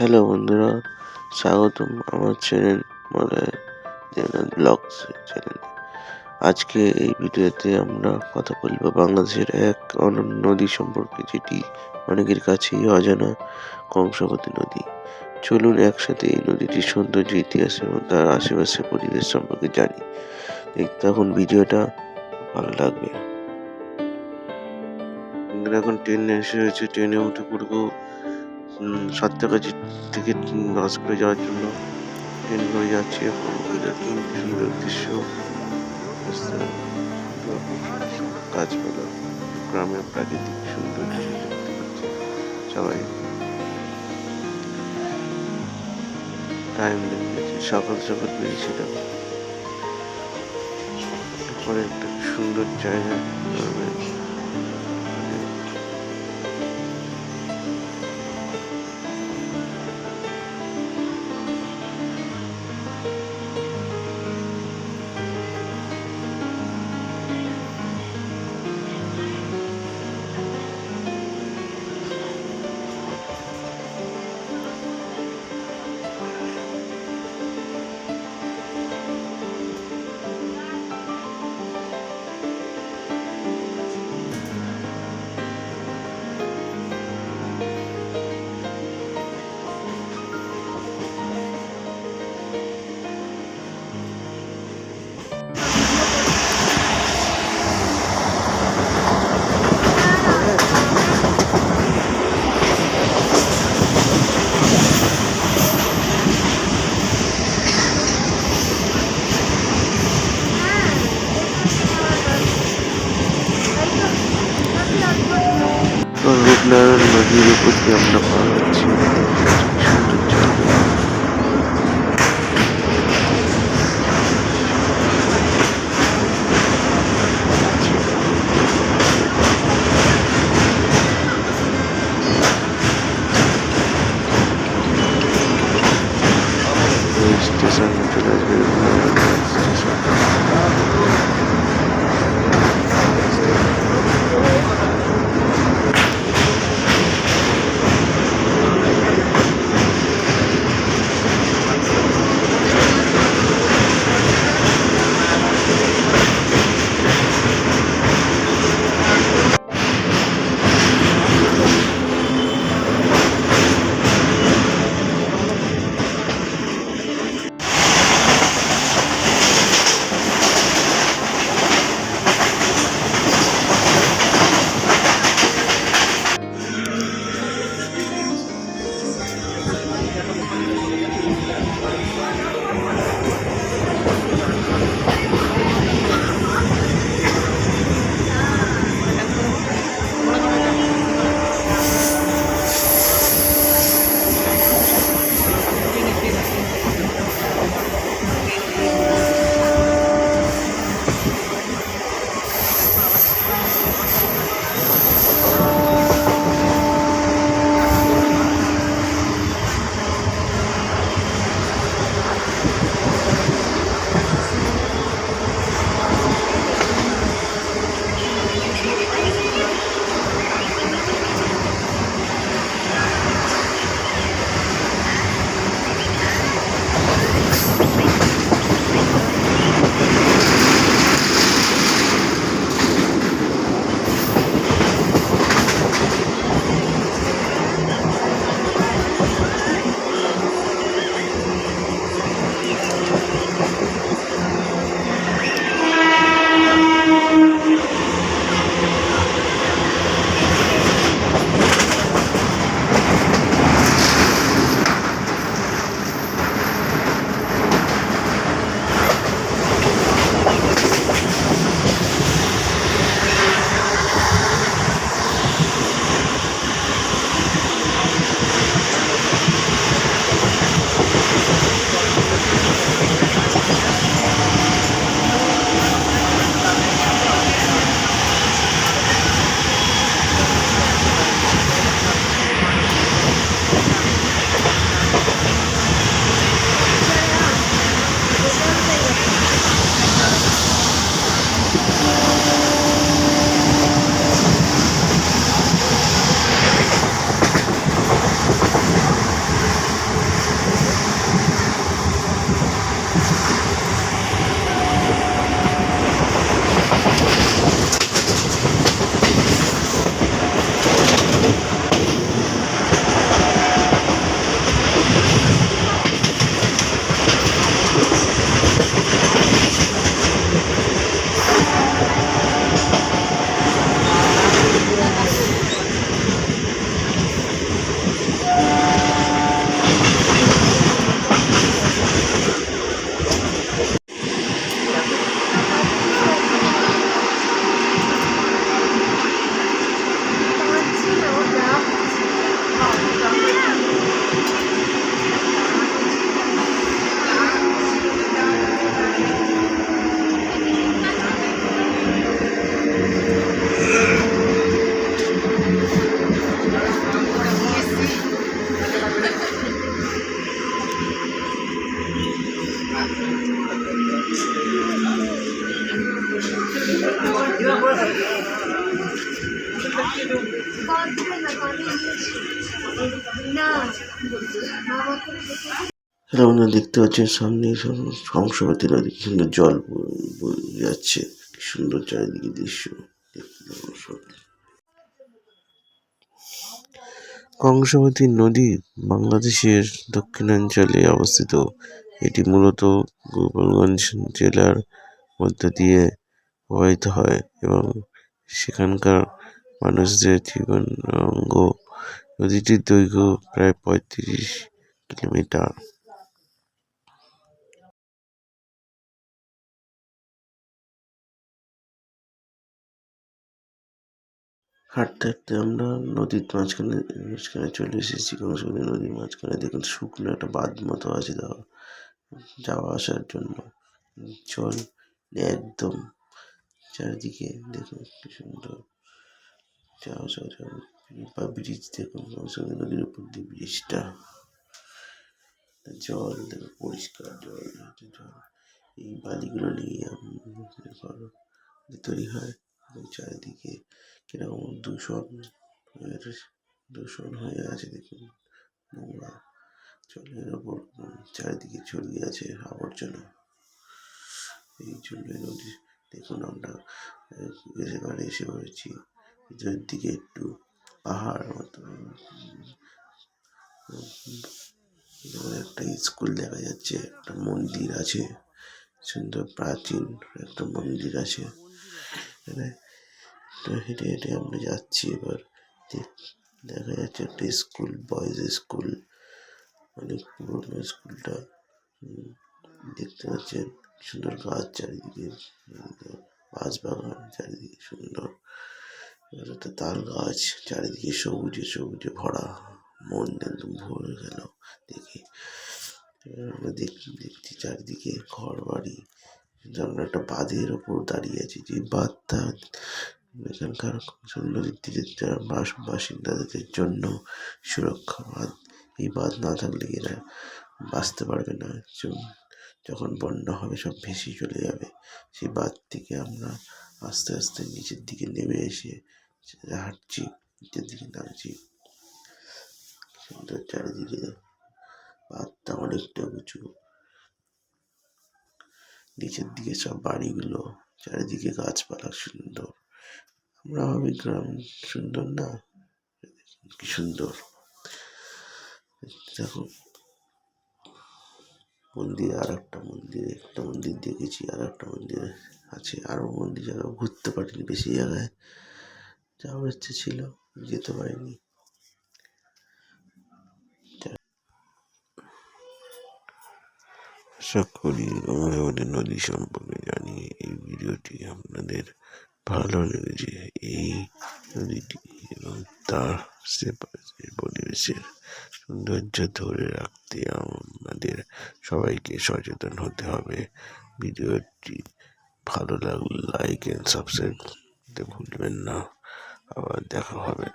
Hello বন্ধুরা, স্বাগতম আমার চ্যানেল মলয় দেবনাথ ব্লগস চ্যানেলে। আজকে এই ভিডিওতে আমরা কথা বলবো বাংলাদেশের এক অনন্য নদী সম্পর্কে, যেটি অনেকের কাছেই অজানা, কংসাবতী নদী। চলুন একসাথে এই নদীটির সৌন্দর্য, ইতিহাস এবং তার আশেপাশের পরিবেশ সম্পর্কে জানি। দেখতে থাকুন ভিডিওটা, ভালো লাগবে। আমরা এখন ট্রেনে এসে হয়েছে, ট্রেনে উঠে পড়বো সাতটাকাছি থেকে বাস করে যাওয়ার জন্য। ট্রেন করে যাচ্ছি এখন। এরকম সুন্দর দৃশ্য, গাছপালা, গ্রামের প্রাকৃতিক সৌন্দর্য দেখতে পাচ্ছি সবাই। টাইম লেগে গেছে, সকাল সকাল বেরিয়েছিলাম। পরে একটা সুন্দর জায়গা গ্রামের, রূপনারায়ণ নদীর উপর দিয়ে আমরা পার হচ্ছি। সুন্দর জায়গা। স্টেশন চলে আসবে, স্টেশন। হ্যালো বন্ধুরা, দেখতে পাচ্ছেন সামনে কংসাবতী নদী, কি সুন্দর জল বয়ে যাচ্ছে, কি সুন্দর চারিদিকে দৃশ্য দেখতে পাবো সত্যি। কংসাবতী নদী বাংলাদেশের দক্ষিণাঞ্চলে অবস্থিত। এটি মূলত গোপালগঞ্জ জেলার মধ্য দিয়ে প্রবাহিত হয় এবং সেখানকার মানুষদের জীবন অঙ্গ। নদীটির দৈর্ঘ্য প্রায় ৩৫ কিলোমিটার। হাঁটতে হাঁটতে আমরা নদীর মাঝখানে চলে এসেছি। কংসাবতী নদীর মাঝখানে দেখুন শুকনো একটা বাঁধ মতো আছে যাওয়া আসার জন্য। জল একদম চারিদিকে দেখুন কি সুন্দর যাওয়া আসা ব্রিজ দেখুন, কংসাবতী নদীর উপর দিয়ে ব্রিজটা। জল দেখুন, পরিষ্কার জল। এই বালিগুলো নিয়ে তৈরি হয় এবং চারিদিকে কিরকম দূষণ হয়ে আছে দেখুন। নোংরা জলের ওপর চারিদিকে ছড়িয়ে আছে আবর্জনা। এই জন্য নদী দেখুন, আমরা এবারে এসে পড়েছি ভিতরের দিকে, একটু পাহাড় মতো। একটা স্কুল দেখা যাচ্ছে, একটা মন্দির আছে, সুন্দর প্রাচীন একটা মন্দির আছে। হেঁটে হেঁটে আমরা যাচ্ছি। এবার দেখা যাচ্ছে একটা স্কুল, বয়েজ স্কুল, অনেক পুরোনো স্কুলটা। দেখতে পাচ্ছেন সুন্দর গাছ চারিদিকে, বাঁশ বাগান চারিদিকে সুন্দর, একটা তাল গাছ চারিদিকে সবুজে সবুজে ভরা। মন একদম ভরে গেল দেখে। আমরা দেখছি চারিদিকে ঘর বাড়ি। আমরা একটা বাঁধের ওপর দাঁড়িয়ে আছি, যে বাঁধটা এখানকার নদীর তীরের যারা বাসিন্দাদের জন্য সুরক্ষা বাঁধ। এই বাঁধ না থাকলে এরা বাঁচতে পারবে না। যখন বন্যা হবে সব ভেসে চলে যাবে। সেই বাঁধ থেকে আমরা আস্তে আস্তে নিচের দিকে নেমে এসে হাঁটছি, নিচের দিকে নামছি। সুন্দর চারিদিকে বাঁধটা অনেকটা উঁচু, নিচের দিকে সব বাড়িগুলো, চারিদিকে গাছপালা সুন্দর। আমরা ভাবি গ্রাম সুন্দর না, কি সুন্দর। দেখো মন্দির, একটা মন্দির দেখেছি, একটা মন্দির আছে, আরো মন্দির জায়গা ঘুরতে পারিনি, বেশি জায়গায় যাওয়ার ইচ্ছে ছিল, যেতে পারিনি। আশা করি আমাদের নদী সম্পর্কে জানিয়ে এই ভিডিওটি আপনাদের ভালো লেগেছে। এই নদীটি এবং তার পরিবেশের সৌন্দর্য ধরে রাখতে আমাদের সবাইকে সচেতন হতে হবে। ভিডিওটি ভালো লাগলে লাইক এন্ড সাবস্ক্রাইব করতে ভুলবেন না। আবার দেখা হবে।